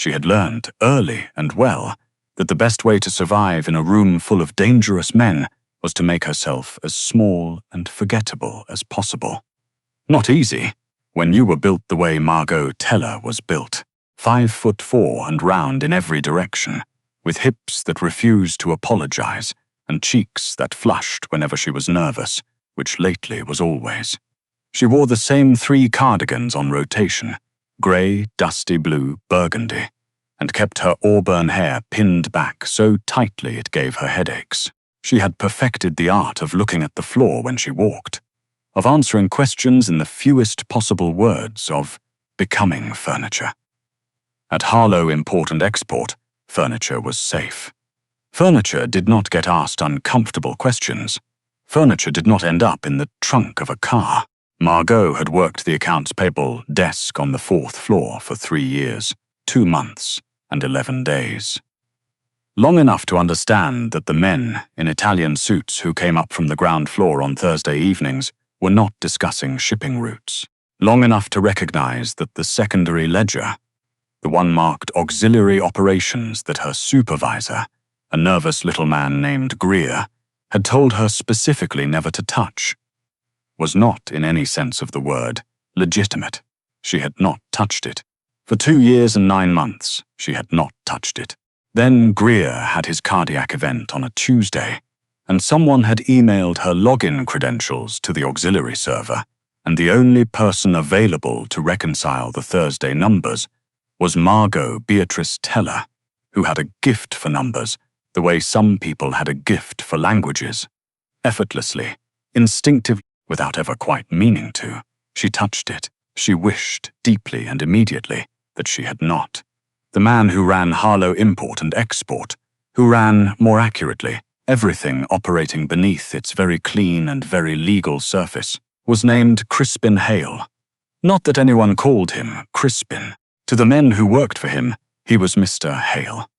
She had learned, early and well, that the best way to survive in a room full of dangerous men was to make herself as small and forgettable as possible. Not easy, when you were built the way Margot Teller was built, 5'4" and round in every direction, with hips that refused to apologize and cheeks that flushed whenever she was nervous, which lately was always. She wore the same 3 cardigans on rotation, grey, dusty blue, burgundy, and kept her auburn hair pinned back so tightly it gave her headaches. She had perfected the art of looking at the floor when she walked, of answering questions in the fewest possible words, of becoming furniture. At Harlow Import and Export, furniture was safe. Furniture did not get asked uncomfortable questions. Furniture did not end up in the trunk of a car. Margot had worked the accounts payable desk on the 4th floor for 3 years, 2 months, and 11 days. Long enough to understand that the men in Italian suits who came up from the ground floor on Thursday evenings were not discussing shipping routes. Long enough to recognize that the secondary ledger, the one marked auxiliary operations that her supervisor, a nervous little man named Greer, had told her specifically never to touch, was not, in any sense of the word, legitimate. She had not touched it. For 2 years and 9 months, she had not touched it. Then Greer had his cardiac event on a Tuesday, and someone had emailed her login credentials to the auxiliary server, and the only person available to reconcile the Thursday numbers was Margot Beatrice Teller, who had a gift for numbers, the way some people had a gift for languages. Effortlessly, instinctively, without ever quite meaning to, she touched it. She wished, deeply and immediately, that she had not. The man who ran Harlow Import and Export, who ran, more accurately, everything operating beneath its very clean and very legal surface, was named Crispin Hale. Not that anyone called him Crispin. To the men who worked for him, he was Mr. Hale.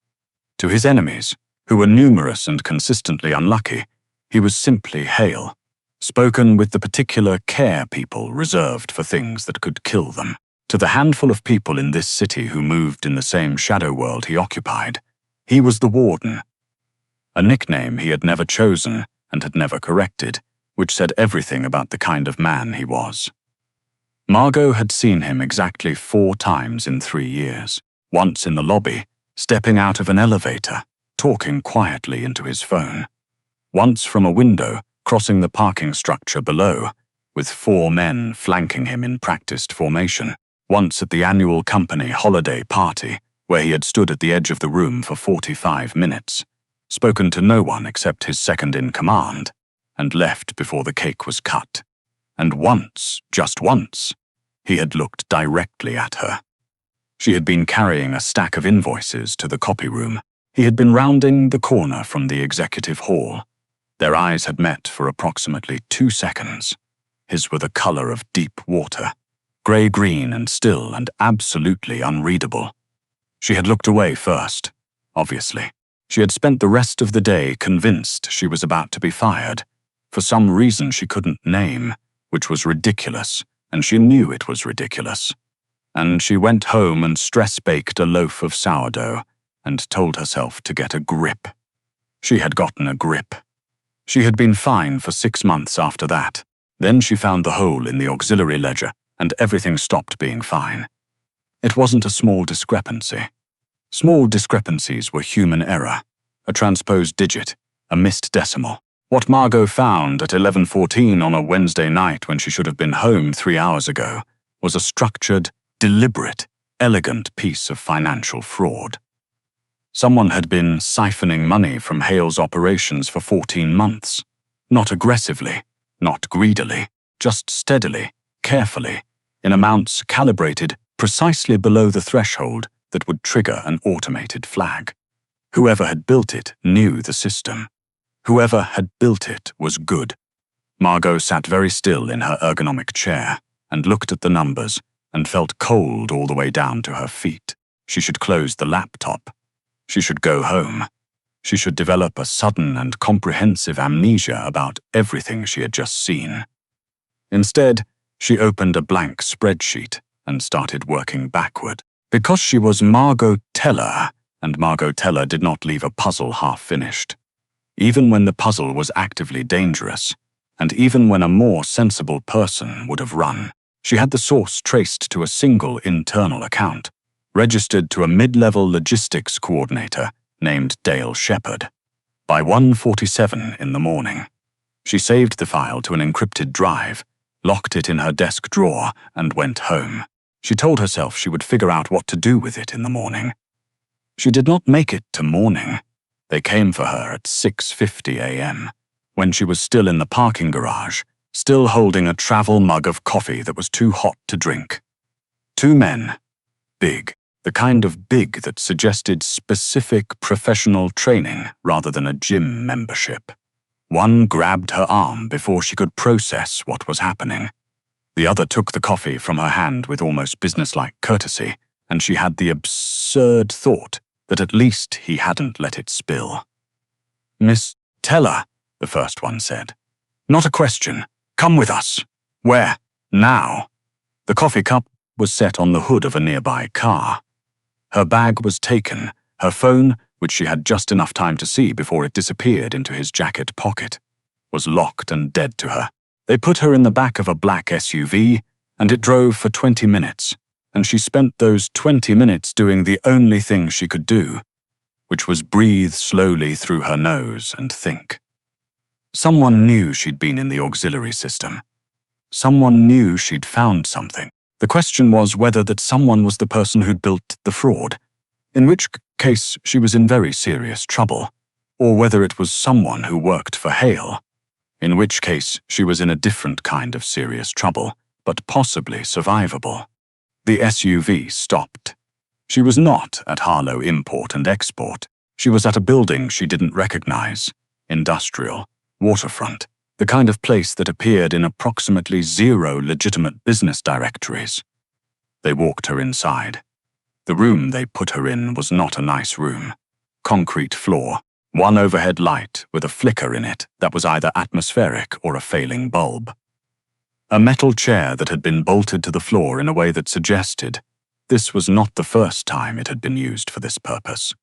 To his enemies, who were numerous and consistently unlucky, he was simply Hale, spoken with the particular care people reserved for things that could kill them. To the handful of people in this city who moved in the same shadow world he occupied, he was the Warden, a nickname he had never chosen and had never corrected, which said everything about the kind of man he was. Margot had seen him exactly 4 times in 3 years, once in the lobby, stepping out of an elevator, talking quietly into his phone, once from a window, crossing the parking structure below, with 4 men flanking him in practiced formation, once at the annual company holiday party, where he had stood at the edge of the room for 45 minutes, spoken to no one except his second-in-command, and left before the cake was cut. And once, just once, he had looked directly at her. She had been carrying a stack of invoices to the copy room. He had been rounding the corner from the executive hall. Their eyes had met for approximately 2 seconds. His were the color of deep water, grey-green and still and absolutely unreadable. She had looked away first, obviously. She had spent the rest of the day convinced she was about to be fired, for some reason she couldn't name, which was ridiculous, and she knew it was ridiculous. And she went home and stress-baked a loaf of sourdough and told herself to get a grip. She had gotten a grip. She had been fine for 6 months after that. Then she found the hole in the auxiliary ledger, and everything stopped being fine. It wasn't a small discrepancy. Small discrepancies were human error, a transposed digit, a missed decimal. What Margot found at 11:14 on a Wednesday night when she should have been home 3 hours ago was a structured, deliberate, elegant piece of financial fraud. Someone had been siphoning money from Hale's operations for 14 months. Not aggressively, not greedily, just steadily, carefully, in amounts calibrated precisely below the threshold that would trigger an automated flag. Whoever had built it knew the system. Whoever had built it was good. Margot sat very still in her ergonomic chair and looked at the numbers and felt cold all the way down to her feet. She should close the laptop. She should go home. She should develop a sudden and comprehensive amnesia about everything she had just seen. Instead, she opened a blank spreadsheet and started working backward. Because she was Margot Teller, and Margot Teller did not leave a puzzle half-finished. Even when the puzzle was actively dangerous, and even when a more sensible person would have run, she had the source traced to a single internal account, registered to a mid-level logistics coordinator named Dale Shepard. By 1:47 in the morning, she saved the file to an encrypted drive, locked it in her desk drawer, and went home. She told herself she would figure out what to do with it in the morning. She did not make it to morning. They came for her at 6:50 a.m., when she was still in the parking garage, still holding a travel mug of coffee that was too hot to drink. Two men, big, the kind of big that suggested specific professional training rather than a gym membership. One grabbed her arm before she could process what was happening. The other took the coffee from her hand with almost businesslike courtesy, and she had the absurd thought that at least he hadn't let it spill. "Miss Teller," the first one said. "Not a question. Come with us." "Where?" "Now." The coffee cup was set on the hood of a nearby car. Her bag was taken, her phone, which she had just enough time to see before it disappeared into his jacket pocket, was locked and dead to her. They put her in the back of a black SUV, and it drove for 20 minutes, and she spent those 20 minutes doing the only thing she could do, which was breathe slowly through her nose and think. Someone knew she'd been in the auxiliary system. Someone knew she'd found something. The question was whether that someone was the person who'd built the fraud, in which case she was in very serious trouble, or whether it was someone who worked for Hale, in which case she was in a different kind of serious trouble, but possibly survivable. The SUV stopped. She was not at Harlow Import and Export. She was at a building she didn't recognize, industrial, waterfront, the kind of place that appeared in approximately 0 legitimate business directories. They walked her inside. The room they put her in was not a nice room. Concrete floor, one overhead light with a flicker in it that was either atmospheric or a failing bulb. A metal chair that had been bolted to the floor in a way that suggested this was not the first time it had been used for this purpose.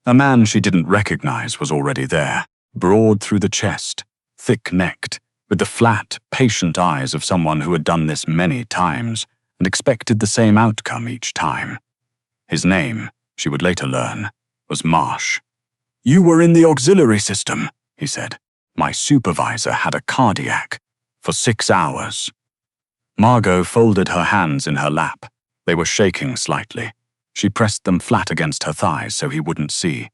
A man she didn't recognize was already there, broad through the chest, thick-necked, with the flat, patient eyes of someone who had done this many times and expected the same outcome each time. His name, she would later learn, was Marsh. "You were in the auxiliary system," he said. "My supervisor had a cardiac. For 6 hours." Margot folded her hands in her lap. They were shaking slightly. She pressed them flat against her thighs so he wouldn't see.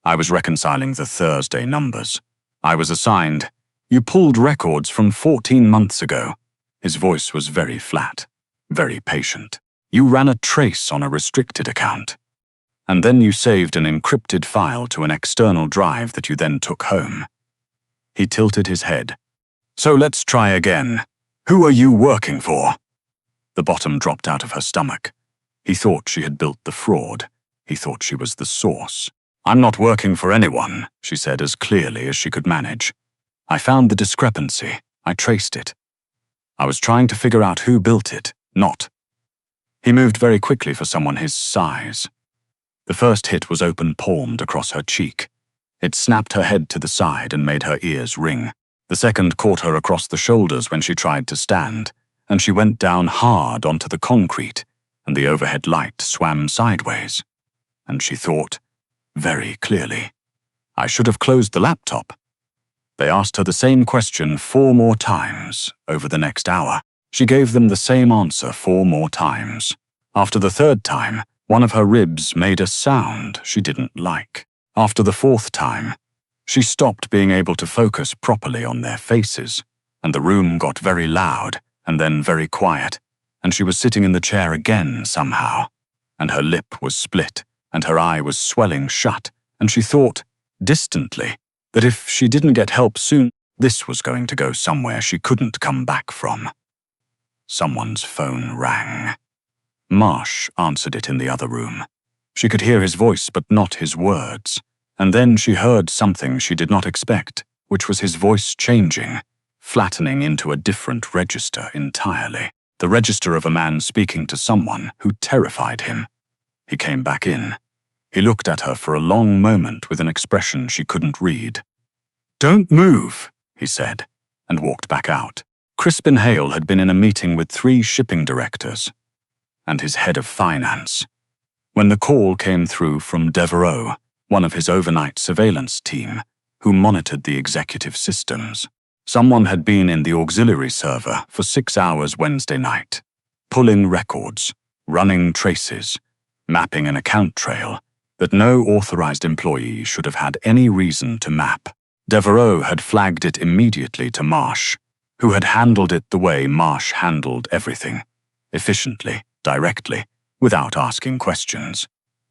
"I was reconciling the Thursday numbers. I was assigned, you pulled records from 14 months ago." His voice was very flat, very patient. "You ran a trace on a restricted account. And then you saved an encrypted file to an external drive that you then took home." He tilted his head. "So let's try again. Who are you working for?" The bottom dropped out of her stomach. He thought she had built the fraud. He thought she was the source. "I'm not working for anyone," she said as clearly as she could manage. "I found the discrepancy. I traced it. I was trying to figure out who built it, not." He moved very quickly for someone his size. The first hit was open-palmed across her cheek. It snapped her head to the side and made her ears ring. The second caught her across the shoulders when she tried to stand, and she went down hard onto the concrete, and the overhead light swam sideways. And she thought, very clearly, "I should have closed the laptop." They asked her the same question 4 more times over the next hour. She gave them the same answer 4 more times. After the 3rd time, one of her ribs made a sound she didn't like. After the 4th time, she stopped being able to focus properly on their faces, and the room got very loud and then very quiet, and she was sitting in the chair again somehow, and her lip was split, and her eye was swelling shut, and she thought, distantly, that if she didn't get help soon, this was going to go somewhere she couldn't come back from. Someone's phone rang. Marsh answered it in the other room. She could hear his voice but not his words, and then she heard something she did not expect, which was his voice changing, flattening into a different register entirely. the register of a man speaking to someone who terrified him. He came back in. He looked at her for a long moment with an expression she couldn't read. "Don't move," he said, and walked back out. Crispin Hale had been in a meeting with 3 shipping directors and his head of finance when the call came through from Devereaux, one of his overnight surveillance team, who monitored the executive systems. Someone had been in the auxiliary server for 6 hours Wednesday night, pulling records, running traces, mapping an account trail that no authorized employee should have had any reason to map. Devereaux had flagged it immediately to Marsh, who had handled it the way Marsh handled everything, efficiently, directly, without asking questions.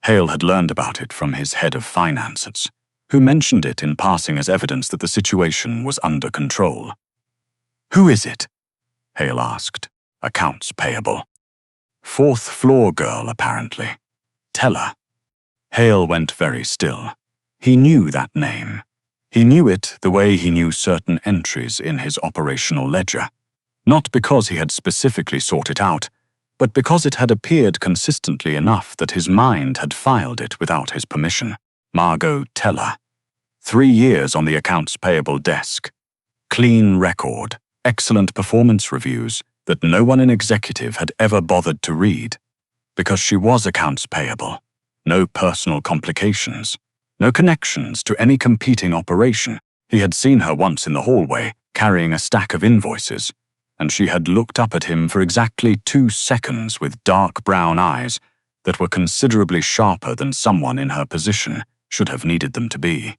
Hale had learned about it from his head of finances, who mentioned it in passing as evidence that the situation was under control. "Who is it?" Hale asked. "Accounts payable. 4th floor girl, apparently. Teller." Hale went very still. He knew that name. He knew it the way he knew certain entries in his operational ledger, not because he had specifically sought it out, but because it had appeared consistently enough that his mind had filed it without his permission. Margot Teller. 3 years on the accounts payable desk. Clean record, excellent performance reviews that no one in executive had ever bothered to read. Because she was accounts payable. No personal complications. No connections to any competing operation. He had seen her once in the hallway, carrying a stack of invoices, and she had looked up at him for exactly 2 seconds with dark brown eyes that were considerably sharper than someone in her position should have needed them to be.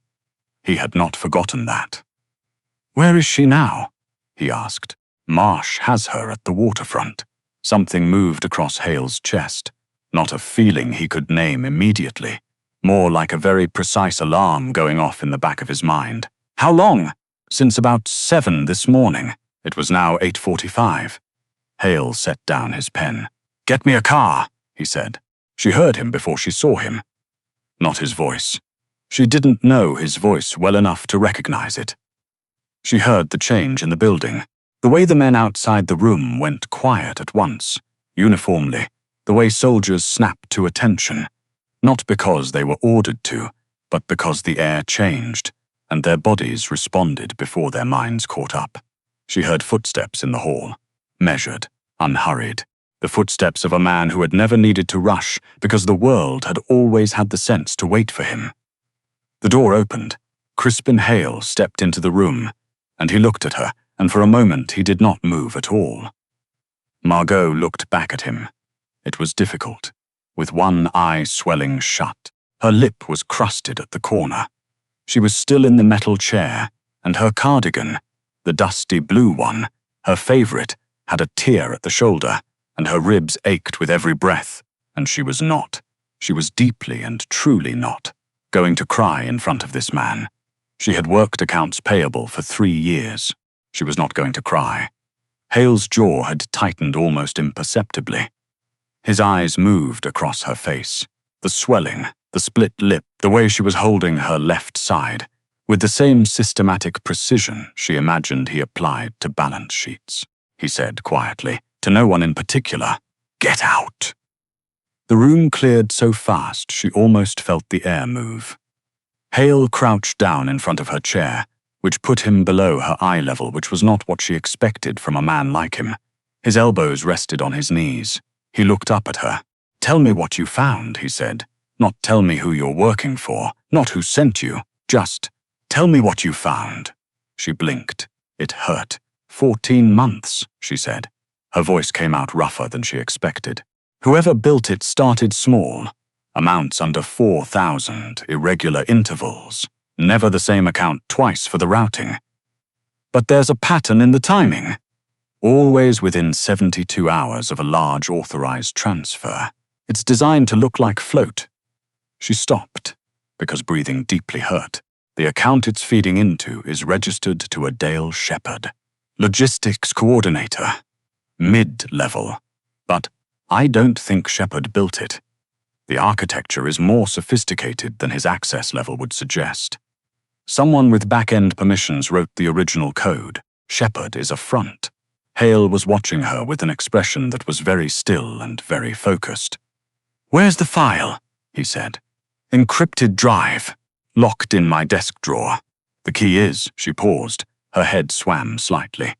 He had not forgotten that. "Where is she now?" he asked. "Marsh has her at the waterfront." Something moved across Hale's chest, not a feeling he could name immediately, more like a very precise alarm going off in the back of his mind. "How long?" "Since about 7 this morning." It was now 8:45. Hale set down his pen. "Get me a car," he said. She heard him before she saw him. Not his voice. She didn't know his voice well enough to recognize it. She heard the change in the building. The way the men outside the room went quiet at once, uniformly, the way soldiers snapped to attention, not because they were ordered to, but because the air changed, and their bodies responded before their minds caught up. She heard footsteps in the hall, measured, unhurried, the footsteps of a man who had never needed to rush because the world had always had the sense to wait for him. The door opened. Crispin Hale stepped into the room, and he looked at her, and for a moment he did not move at all. Margot looked back at him. It was difficult, with one eye swelling shut. Her lip was crusted at the corner. She was still in the metal chair, and her cardigan, the dusty blue one, her favorite, had a tear at the shoulder, and her ribs ached with every breath, and she was not. She was deeply and truly not going to cry in front of this man. She had worked accounts payable for 3 years. She was not going to cry. Hale's jaw had tightened almost imperceptibly. His eyes moved across her face, the swelling, the split lip, the way she was holding her left side, with the same systematic precision she imagined he applied to balance sheets. He said quietly, to no one in particular, "Get out." The room cleared so fast she almost felt the air move. Hale crouched down in front of her chair, which put him below her eye level, which was not what she expected from a man like him. His elbows rested on his knees. He looked up at her. "Tell me what you found," he said. "Not tell me who you're working for, not who sent you, just tell me what you found." She blinked. It hurt. 14 months, she said. Her voice came out rougher than she expected. "Whoever built it started small, amounts under 4,000, irregular intervals, never the same account twice for the routing. But there's a pattern in the timing. Always within 72 hours of a large authorized transfer. It's designed to look like float." She stopped, because breathing deeply hurt. "The account it's feeding into is registered to a Dale Shepard. Logistics coordinator. Mid-level. But I don't think Shepard built it. The architecture is more sophisticated than his access level would suggest. Someone with back-end permissions wrote the original code. Shepard is a front. Hale was watching her with an expression that was very still and very focused. "Where's the file?" he said. "Encrypted drive. Locked in my desk drawer. The key is," she paused. Her head swam slightly.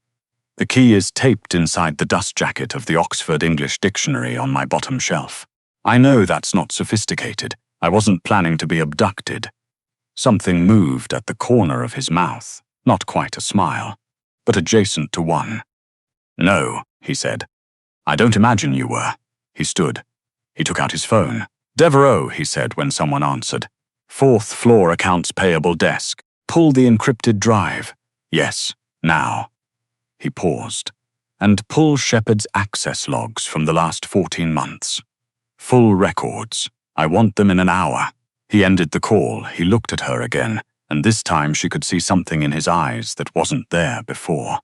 "The key is taped inside the dust jacket of the Oxford English Dictionary on my bottom shelf. I know that's not sophisticated. I wasn't planning to be abducted." Something moved at the corner of his mouth, not quite a smile, but adjacent to one. "No," he said. "I don't imagine you were." He stood. He took out his phone. "Devereaux," he said when someone answered. "Fourth floor accounts payable desk. Pull the encrypted drive." "Yes, now." He paused. "And pull Shepard's access logs from the last 14 months. Full records. I want them in an hour." He ended the call. He looked at her again, and this time she could see something in his eyes that wasn't there before.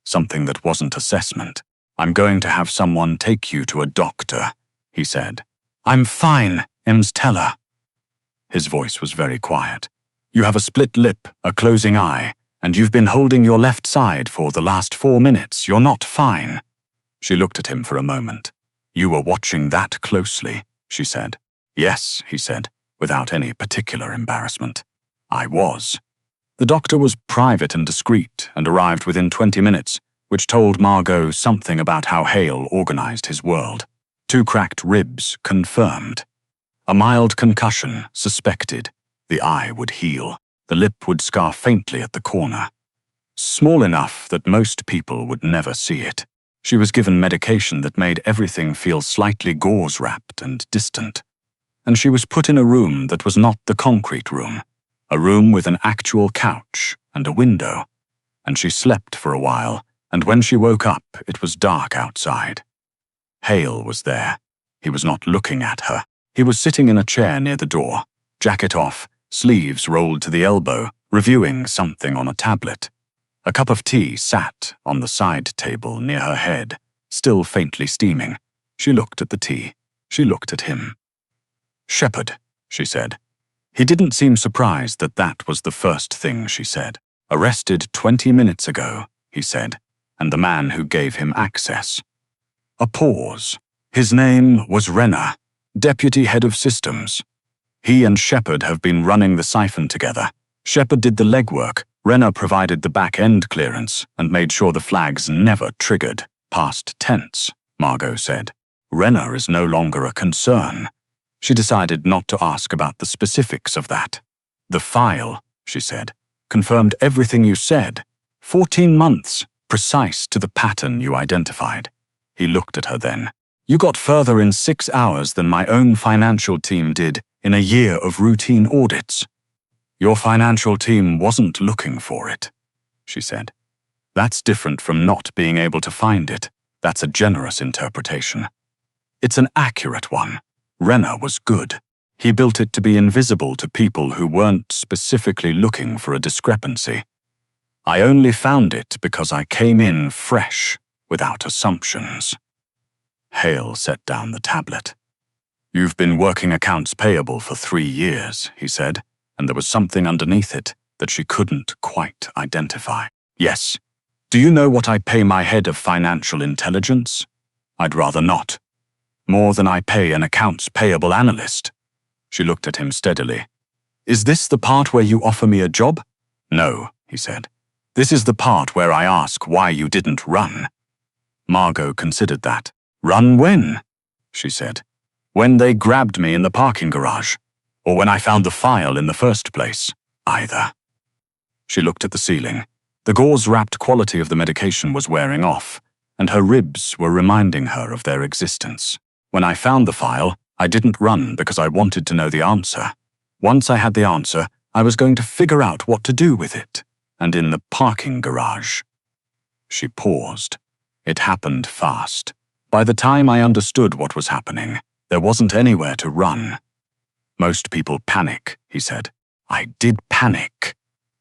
Something that wasn't assessment. "I'm going to have someone take you to a doctor," he said. "I'm fine, Ems, tell her." His voice was very quiet. "You have a split lip, a closing eye, and you've been holding your left side for the last 4 minutes. You're not fine." She looked at him for a moment. "You were watching that closely," she said. "Yes," he said, without any particular embarrassment. "I was." The doctor was private and discreet and arrived within 20 minutes, which told Margot something about how Hale organized his world. 2 cracked ribs, confirmed. A mild concussion, suspected. The eye would heal. The lip would scar faintly at the corner. Small enough that most people would never see it. She was given medication that made everything feel slightly gauze-wrapped and distant. And she was put in a room that was not the concrete room. A room with an actual couch and a window. And she slept for a while, and when she woke up, it was dark outside. Hale was there. He was not looking at her. He was sitting in a chair near the door, jacket off, sleeves rolled to the elbow, reviewing something on a tablet. A cup of tea sat on the side table near her head, still faintly steaming. She looked at the tea. She looked at him. "Shepard," she said. He didn't seem surprised that that was the first thing she said. "Arrested 20 minutes ago," he said, "and the man who gave him access." A pause. His name was Renner, Deputy Head of Systems. He and Shepard have been running the siphon together. Shepard did the legwork. Renner provided the back-end clearance and made sure the flags never triggered. "Past tense," Margot said. "Renner is no longer a concern." She decided not to ask about the specifics of that. "The file," she said, "confirmed everything you said. 14 months, precise to the pattern you identified." He looked at her then. "You got further in 6 hours than my own financial team did in a year of routine audits." "Your financial team wasn't looking for it," she said. "That's different from not being able to find it. That's a generous interpretation. It's an accurate one. Renner was good. He built it to be invisible to people who weren't specifically looking for a discrepancy. I only found it because I came in fresh, without assumptions." Hale set down the tablet. "You've been working accounts payable for 3 years," he said, and there was something underneath it that she couldn't quite identify. "Yes. Do you know what I pay my head of financial intelligence? I'd rather not. More than I pay an accounts payable analyst." She looked at him steadily. "Is this the part where you offer me a job?" "No," he said. "This is the part where I ask why you didn't run." Margot considered that. "Run when?" she said. "When they grabbed me in the parking garage. Or when I found the file in the first place. Either." She looked at the ceiling. The gauze-wrapped quality of the medication was wearing off, and her ribs were reminding her of their existence. "When I found the file, I didn't run because I wanted to know the answer. Once I had the answer, I was going to figure out what to do with it. And in the parking garage." She paused. It happened fast. By the time I understood what was happening, there wasn't anywhere to run. "Most people panic," he said. "I did panic.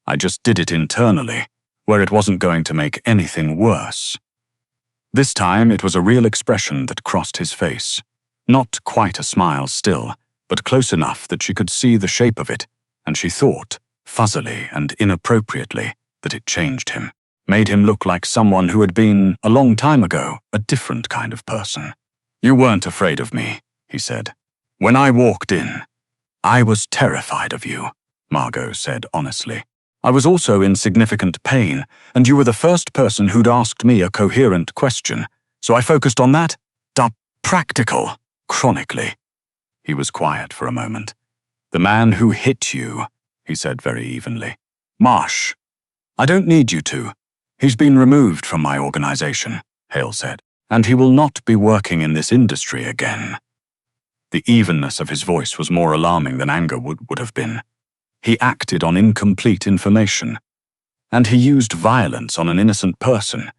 I just did it internally, where it wasn't going to make anything worse." This time it was a real expression that crossed his face. Not quite a smile still, but close enough that she could see the shape of it, and she thought, fuzzily and inappropriately, that it changed him. made him look like someone who had been, a long time ago, a different kind of person. "You weren't afraid of me," he said. "When I walked in, I was terrified of you," Margot said honestly. "I was also in significant pain, and you were the first person who'd asked me a coherent question, so I focused on that. Practical, chronically." He was quiet for a moment. "The man who hit you," he said very evenly. "Marsh. I don't need you to. He's been removed from my organization," Hale said, "and he will not be working in this industry again." The evenness of his voice was more alarming than anger would have been. He acted on incomplete information. And he used violence on an innocent person.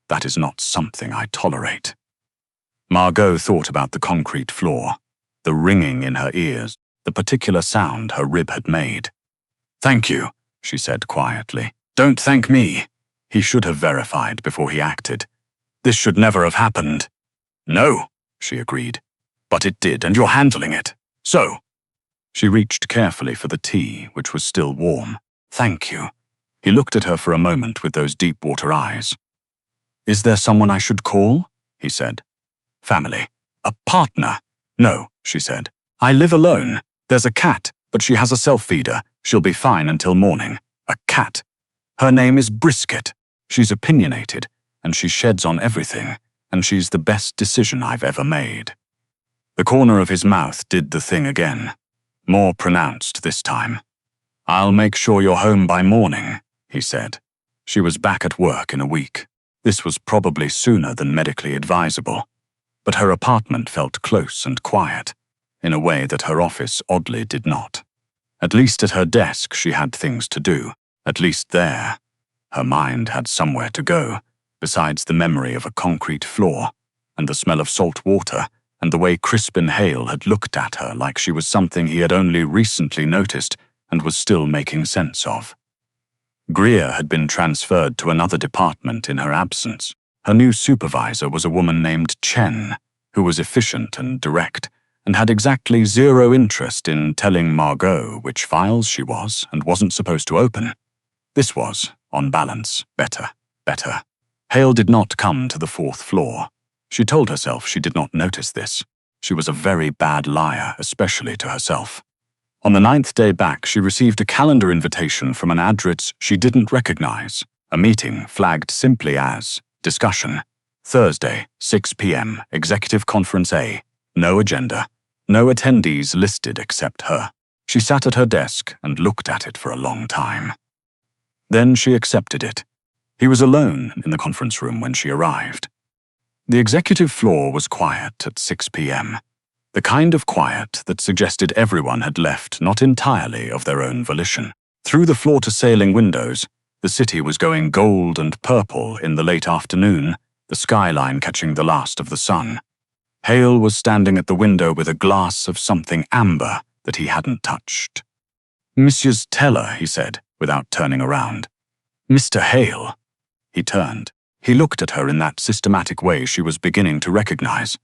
That is not something I tolerate. Margot thought about the concrete floor, the ringing in her ears, the particular sound her rib had made. "Thank you," she said quietly. "Don't thank me." He should have verified before he acted. "This should never have happened." "No," she agreed. "But it did, and you're handling it. So." She reached carefully for the tea, which was still warm. "Thank you." He looked at her for a moment with those deep-water eyes. "Is there someone I should call?" he said. "Family. A partner." "No," she said. "I live alone. There's a cat, but she has a self-feeder. She'll be fine until morning. A cat. Her name is Brisket. She's opinionated, and she sheds on everything, and she's the best decision I've ever made." The corner of his mouth did the thing again. More pronounced this time. "I'll make sure you're home by morning," he said. She was back at work in a week. This was probably sooner than medically advisable. But her apartment felt close and quiet, in a way that her office oddly did not. At least at her desk she had things to do. At least there. Her mind had somewhere to go, besides the memory of a concrete floor, and the smell of salt water, and the way Crispin Hale had looked at her like she was something he had only recently noticed and was still making sense of. Greer had been transferred to another department in her absence. Her new supervisor was a woman named Chen, who was efficient and direct, and had exactly zero interest in telling Margot which files she was and wasn't supposed to open. This was, on balance, better. Hale did not come to the 4th floor. She told herself she did not notice this. She was a very bad liar, especially to herself. On the 9th day back, she received a calendar invitation from an address she didn't recognize, a meeting flagged simply as discussion. Thursday, 6 p.m., Executive Conference A. No agenda. No attendees listed except her. She sat at her desk and looked at it for a long time. Then she accepted it. He was alone in the conference room when she arrived. The executive floor was quiet at 6 p.m., the kind of quiet that suggested everyone had left not entirely of their own volition. Through the floor-to-ceiling windows, the city was going gold and purple in the late afternoon, the skyline catching the last of the sun. Hale was standing at the window with a glass of something amber that he hadn't touched. "Mrs. Teller," he said, without turning around. "Mr. Hale." He turned. He looked at her in that systematic way she was beginning to recognize.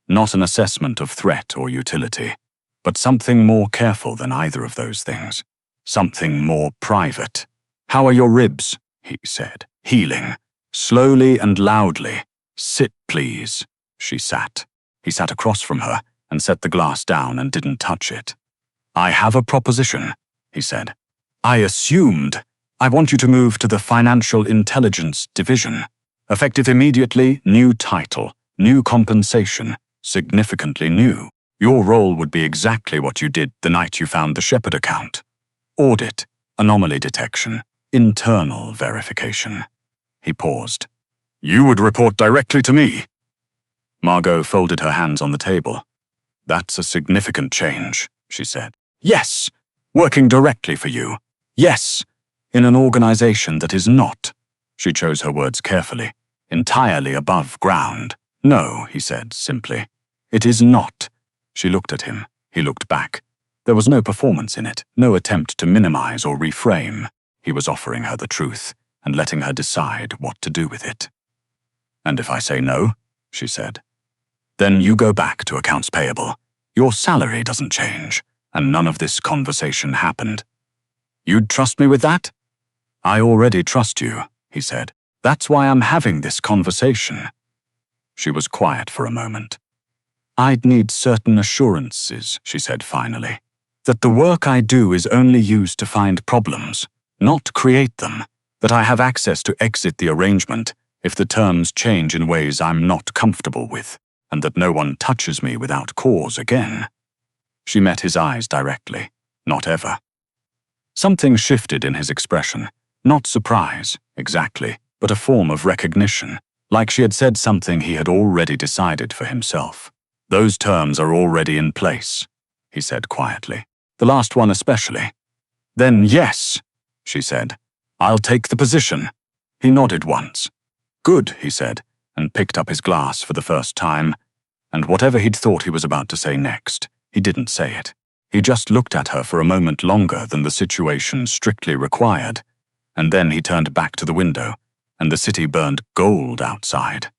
Not an assessment of threat or utility, but something more careful than either of those things. Something more private. "How are your ribs?" he said, healing, slowly and loudly. "Sit, please." She sat. He sat across from her and set the glass down and didn't touch it. "I have a proposition," he said. "I assumed. I want you to move to the Financial Intelligence Division. Effective immediately, new title, new compensation, significantly new. Your role would be exactly what you did the night you found the Shepard account. Audit, anomaly detection, internal verification." He paused. "You would report directly to me." Margot folded her hands on the table. "That's a significant change," she said. "Yes, working directly for you. Yes, in an organization that is not," she chose her words carefully, "entirely above ground." "No," he said simply. "It is not." She looked at him. He looked back. There was no performance in it, no attempt to minimize or reframe. He was offering her the truth and letting her decide what to do with it. "And if I say no," she said, "then you go back to accounts payable. Your salary doesn't change, and none of this conversation happened. You'd trust me with that?" "I already trust you," he said. That's why I'm having this conversation." She was quiet for a moment. "I'd need certain assurances," she said finally, "that the work I do is only used to find problems, not create them, that I have access to exit the arrangement if the terms change in ways I'm not comfortable with, and that no one touches me without cause again." She met his eyes directly. Not ever. Something shifted in his expression. Not surprise, exactly, but a form of recognition, like she had said something he had already decided for himself. "Those terms are already in place," he said quietly. "The last one especially." "Then yes," she said. "I'll take the position." He nodded once. "Good," he said, and picked up his glass for the first time. And whatever he'd thought he was about to say next, he didn't say it. He just looked at her for a moment longer than the situation strictly required, and then he turned back to the window, and the city burned gold outside.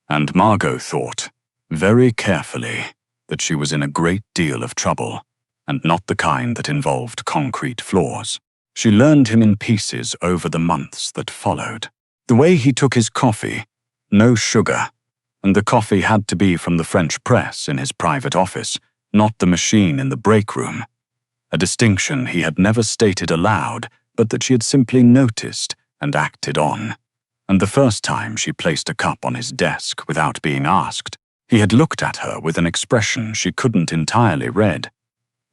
And Margot thought, very carefully, that she was in a great deal of trouble, and not the kind that involved concrete floors. She learned him in pieces over the months that followed. The way he took his coffee, no sugar, and the coffee had to be from the French press in his private office, not the machine in the break room. A distinction he had never stated aloud, but that she had simply noticed and acted on. And the first time she placed a cup on his desk without being asked, he had looked at her with an expression she couldn't entirely read.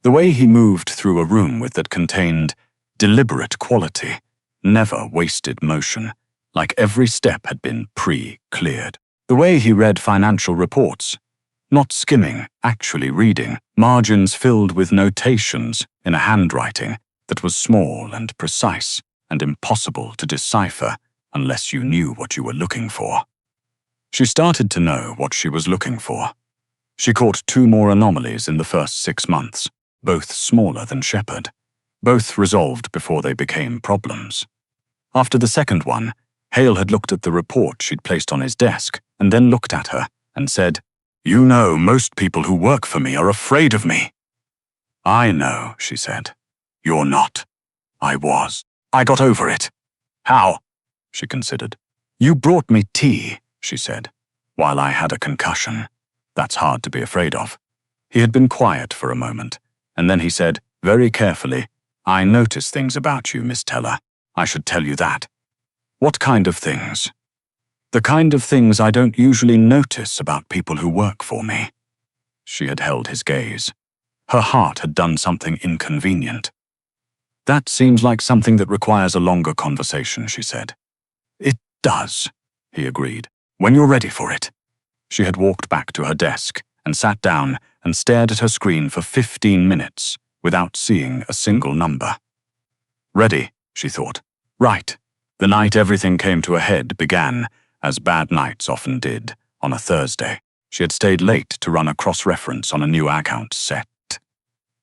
The way he moved through a room with that contained deliberate quality, never wasted motion, like every step had been pre-cleared. The way he read financial reports, not skimming, actually reading, margins filled with notations in a handwriting that was small and precise and impossible to decipher unless you knew what you were looking for. She started to know what she was looking for. She caught 2 more anomalies in the first 6 months, both smaller than Shepard. Both resolved before they became problems. After the second one, Hale had looked at the report she'd placed on his desk and then looked at her and said, "You know, most people who work for me are afraid of me." "I know," she said. "You're not." "I was. I got over it." "How?" She considered. "You brought me tea," she said, "while I had a concussion. That's hard to be afraid of." He had been quiet for a moment, and then he said, very carefully, "I notice things about you, Miss Teller. I should tell you that." "What kind of things?" "The kind of things I don't usually notice about people who work for me." She had held his gaze. Her heart had done something inconvenient. "That seems like something that requires a longer conversation," she said. "It does," he agreed, "when you're ready for it." She had walked back to her desk and sat down and stared at her screen for 15 minutes without seeing a single number. Ready, she thought. Right. The night everything came to a head began, as bad nights often did, on a Thursday. She had stayed late to run a cross-reference on a new account set.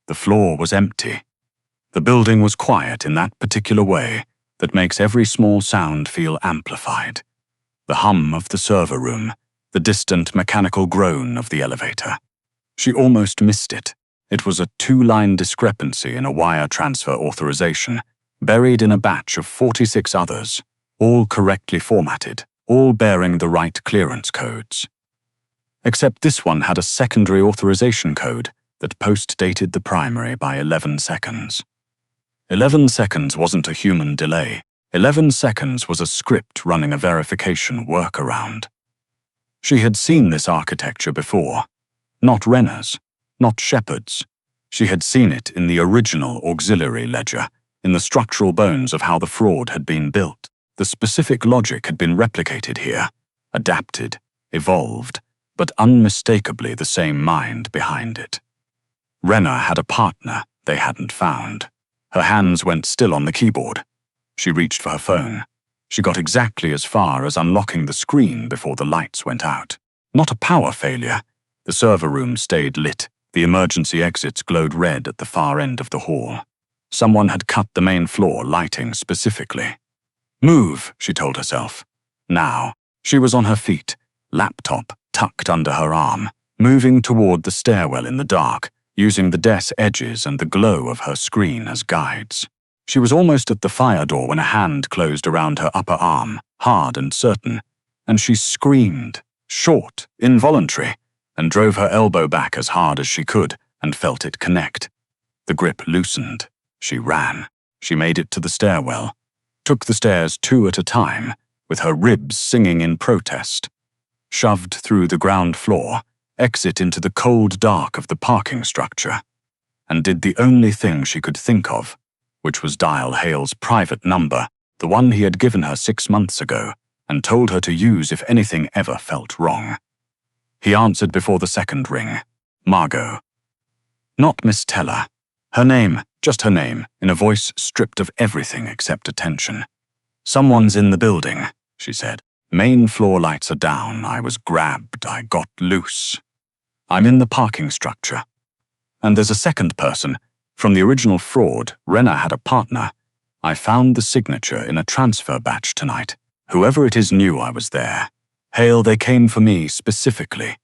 The floor was empty. The building was quiet in that particular way that makes every small sound feel amplified. The hum of the server room, the distant mechanical groan of the elevator. She almost missed it. It was a 2-line discrepancy in a wire transfer authorization, buried in a batch of 46 others, all correctly formatted, all bearing the right clearance codes. Except this one had a secondary authorization code that post-dated the primary by 11 seconds. 11 seconds wasn't a human delay. 11 seconds was a script running a verification workaround. She had seen this architecture before. Not Renner's, not Shepard's. She had seen it in the original auxiliary ledger, in the structural bones of how the fraud had been built. The specific logic had been replicated here, adapted, evolved, but unmistakably the same mind behind it. Renner had a partner they hadn't found. Her hands went still on the keyboard. She reached for her phone. She got exactly as far as unlocking the screen before the lights went out. Not a power failure. The server room stayed lit. The emergency exits glowed red at the far end of the hall. Someone had cut the main floor lighting specifically. Move, she told herself. Now. She was on her feet, laptop tucked under her arm, moving toward the stairwell in the dark, using the desk edges and the glow of her screen as guides. She was almost at the fire door when a hand closed around her upper arm, hard and certain, and she screamed, short, involuntary, and drove her elbow back as hard as she could and felt it connect. The grip loosened. She ran. She made it to the stairwell, took the stairs 2 at a time, with her ribs singing in protest. Shoved through the ground floor, exit into the cold dark of the parking structure, and did the only thing she could think of, which was dial Hale's private number, the one he had given her 6 months ago, and told her to use if anything ever felt wrong. He answered before the second ring. Margot. Not Miss Teller. Her name, just her name, in a voice stripped of everything except attention. Someone's in the building, she said. Main floor lights are down. I was grabbed. I got loose. I'm in the parking structure. And there's a second person. From the original fraud, Renner had a partner. I found the signature in a transfer batch tonight. Whoever it is knew I was there. Hale, they came for me specifically.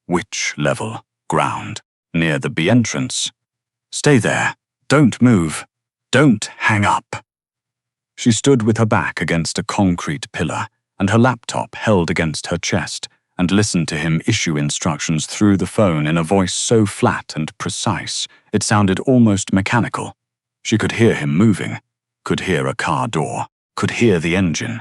Which level? Ground. Near the B entrance. Stay there. Don't move. Don't hang up. She stood with her back against a concrete pillar and her laptop held against her chest and listened to him issue instructions through the phone in a voice so flat and precise it sounded almost mechanical. She could hear him moving, could hear a car door, could hear the engine.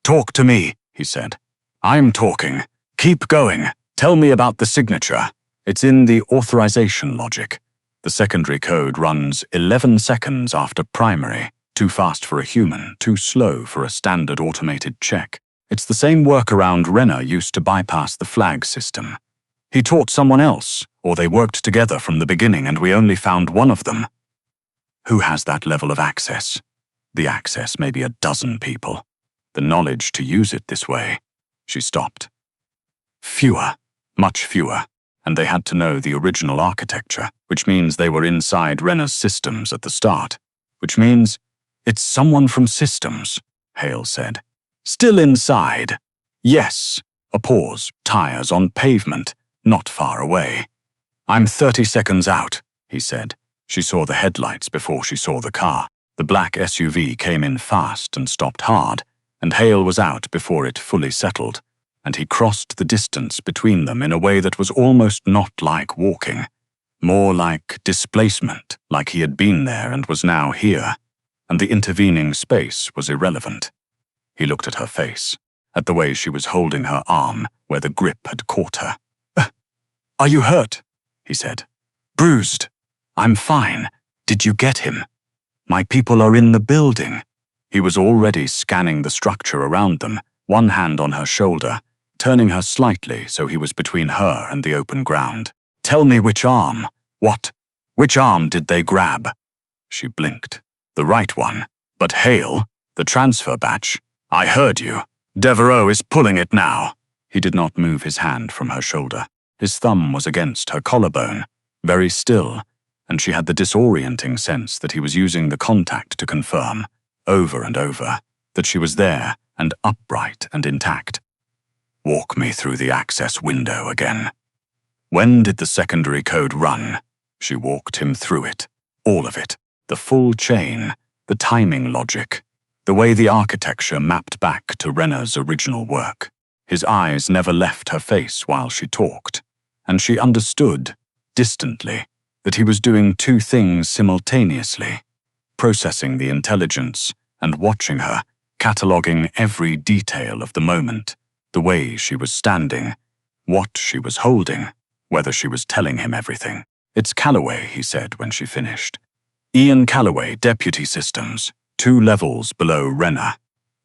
Talk to me, he said. I'm talking. Keep going. Tell me about the signature. It's in the authorization logic. The secondary code runs 11 seconds after primary. Too fast for a human, too slow for a standard automated check. It's the same workaround Renner used to bypass the flag system. He taught someone else, or they worked together from the beginning and we only found one of them. Who has that level of access? The access may be a dozen people. The knowledge to use it this way. She stopped. Fewer, much fewer, and they had to know the original architecture, which means they were inside Renner's systems at the start, which means it's someone from systems, Hale said. Still inside. Yes. A pause, tires on pavement, not far away. I'm 30 seconds out, he said. She saw the headlights before she saw the car. The black SUV came in fast and stopped hard, and Hale was out before it fully settled, and he crossed the distance between them in a way that was almost not like walking, more like displacement, like he had been there and was now here, and the intervening space was irrelevant. He looked at her face, at the way she was holding her arm where the grip had caught her. Are you hurt? He said. Bruised. I'm fine. Did you get him? My people are in the building. He was already scanning the structure around them, one hand on her shoulder, turning her slightly so he was between her and the open ground. Tell me which arm. What? Which arm did they grab? She blinked. The right one. But Hale, the transfer batch. I heard you. Devereaux is pulling it now. He did not move his hand from her shoulder. His thumb was against her collarbone, very still, and she had the disorienting sense that he was using the contact to confirm, over and over, that she was there and upright and intact. Walk me through the access window again. When did the secondary code run? She walked him through it, all of it, the full chain, the timing logic, the way the architecture mapped back to Renner's original work. His eyes never left her face while she talked, and she understood, distantly, that he was doing two things simultaneously, processing the intelligence and watching her, cataloguing every detail of the moment, the way she was standing, what she was holding, whether she was telling him everything. It's Calloway, he said when she finished. Ian Calloway, Deputy Systems, 2 levels below Renner.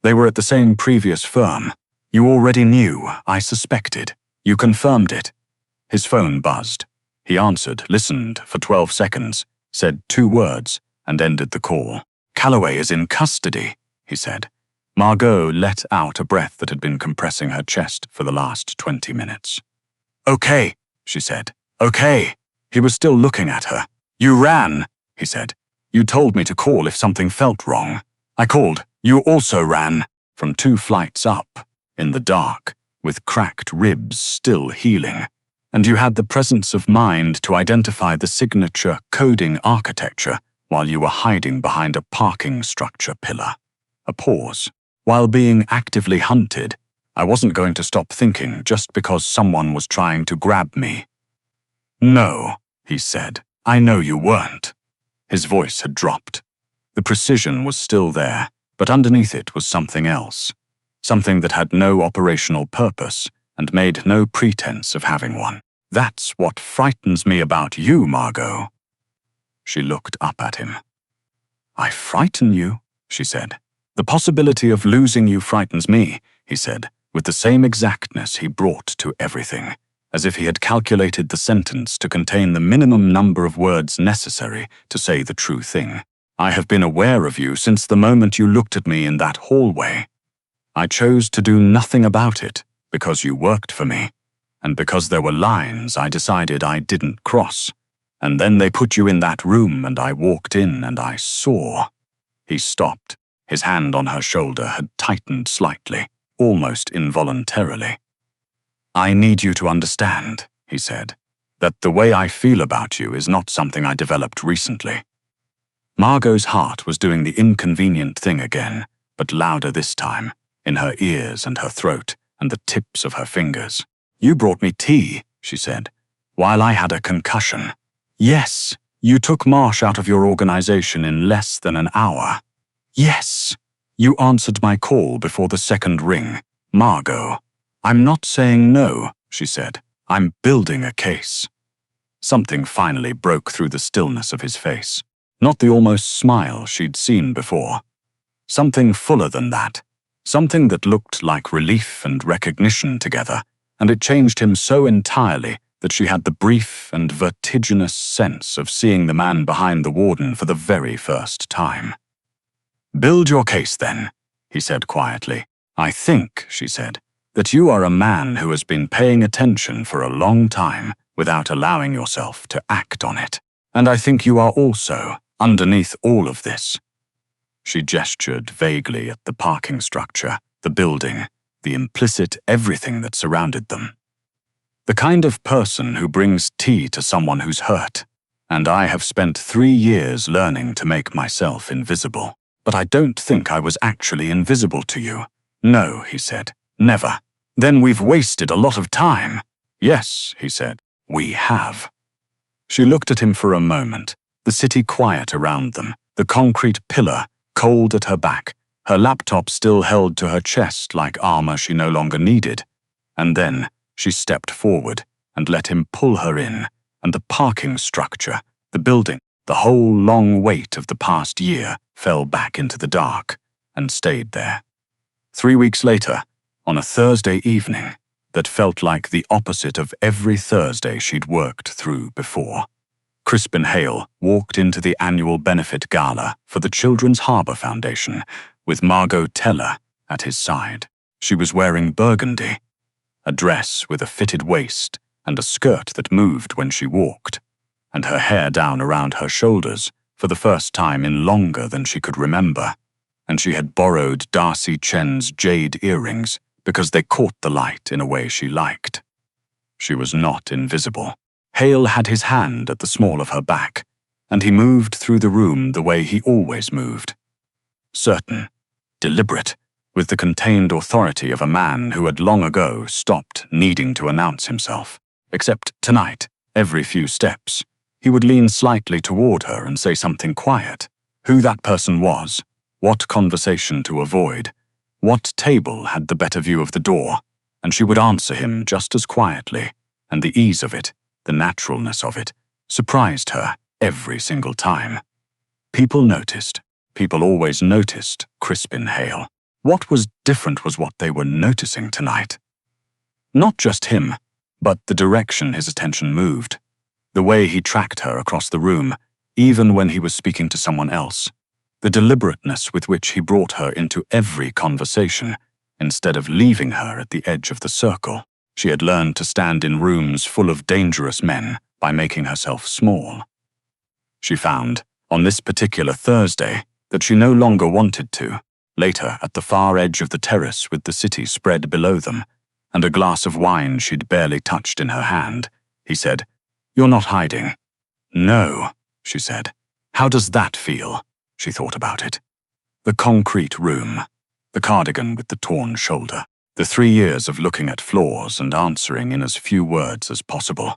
They were at the same previous firm. You already knew, I suspected. You confirmed it. His phone buzzed. He answered, listened for 12 seconds, said 2 words, and ended the call. Calloway is in custody, he said. Margot let out a breath that had been compressing her chest for the last 20 minutes. Okay, she said. Okay. He was still looking at her. You ran, he said. You told me to call if something felt wrong. I called. You also ran. From 2 flights up, in the dark, with cracked ribs still healing. And you had the presence of mind to identify the signature coding architecture while you were hiding behind a parking structure pillar. A pause. While being actively hunted, I wasn't going to stop thinking just because someone was trying to grab me. No, he said. I know you weren't. His voice had dropped. The precision was still there, but underneath it was something else. Something that had no operational purpose and made no pretense of having one. That's what frightens me about you, Margot. She looked up at him. I frighten you, she said. The possibility of losing you frightens me, he said, with the same exactness he brought to everything, as if he had calculated the sentence to contain the minimum number of words necessary to say the true thing. I have been aware of you since the moment you looked at me in that hallway. I chose to do nothing about it because you worked for me, and because there were lines I decided I didn't cross. And then they put you in that room and I walked in and I saw. He stopped. His hand on her shoulder had tightened slightly, almost involuntarily. I need you to understand, he said, that the way I feel about you is not something I developed recently. Margot's heart was doing the inconvenient thing again, but louder this time, in her ears and her throat and the tips of her fingers. You brought me tea, she said, while I had a concussion. Yes, you took Marsh out of your organization in less than an hour. Yes, you answered my call before the second ring. Margot, I'm not saying no, she said. I'm building a case. Something finally broke through the stillness of his face. Not the almost smile she'd seen before. Something fuller than that. Something that looked like relief and recognition together, and it changed him so entirely that she had the brief and vertiginous sense of seeing the man behind the warden for the very first time. Build your case, then, he said quietly. I think, she said, that you are a man who has been paying attention for a long time without allowing yourself to act on it. And I think you are also, underneath all of this. She gestured vaguely at the parking structure, the building, the implicit everything that surrounded them. The kind of person who brings tea to someone who's hurt, and I have spent 3 years learning to make myself invisible. But I don't think I was actually invisible to you. No, he said, never. Then we've wasted a lot of time. Yes, he said, we have. She looked at him for a moment, the city quiet around them, the concrete pillar cold at her back, her laptop still held to her chest like armor she no longer needed. And then she stepped forward and let him pull her in, and the parking structure, the building, the whole long weight of the past year fell back into the dark and stayed there. 3 weeks later, on a Thursday evening that felt like the opposite of every Thursday she'd worked through before, Crispin Hale walked into the annual benefit gala for the Children's Harbour Foundation with Margot Teller at his side. She was wearing burgundy, a dress with a fitted waist and a skirt that moved when she walked, and her hair down around her shoulders for the first time in longer than she could remember, and she had borrowed Darcy Chen's jade earrings because they caught the light in a way she liked. She was not invisible. Hale had his hand at the small of her back, and he moved through the room the way he always moved. Certain, deliberate, with the contained authority of a man who had long ago stopped needing to announce himself. Except tonight, every few steps, he would lean slightly toward her and say something quiet. Who that person was, what conversation to avoid, what table had the better view of the door, and she would answer him just as quietly, and the ease of it, the naturalness of it, surprised her every single time. People noticed. People always noticed Crispin Hale. What was different was what they were noticing tonight. Not just him, but the direction his attention moved. The way he tracked her across the room, even when he was speaking to someone else. The deliberateness with which he brought her into every conversation, instead of leaving her at the edge of the circle. She had learned to stand in rooms full of dangerous men by making herself small. She found, on this particular Thursday, that she no longer wanted to. Later, at the far edge of the terrace with the city spread below them, and a glass of wine she'd barely touched in her hand, he said, "You're not hiding." "No," she said. How does that feel? She thought about it. The concrete room, the cardigan with the torn shoulder, the 3 years of looking at floors and answering in as few words as possible,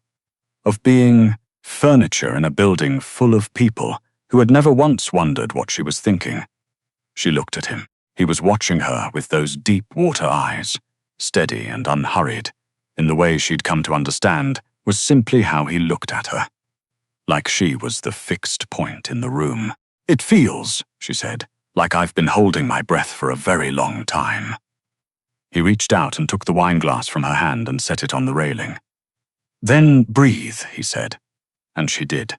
of being furniture in a building full of people who had never once wondered what she was thinking. She looked at him. He was watching her with those deep water eyes, steady and unhurried, in the way she'd come to understand was simply how he looked at her. Like she was the fixed point in the room. It feels, she said, like I've been holding my breath for a very long time. He reached out and took the wineglass from her hand and set it on the railing. Then breathe, he said, and she did.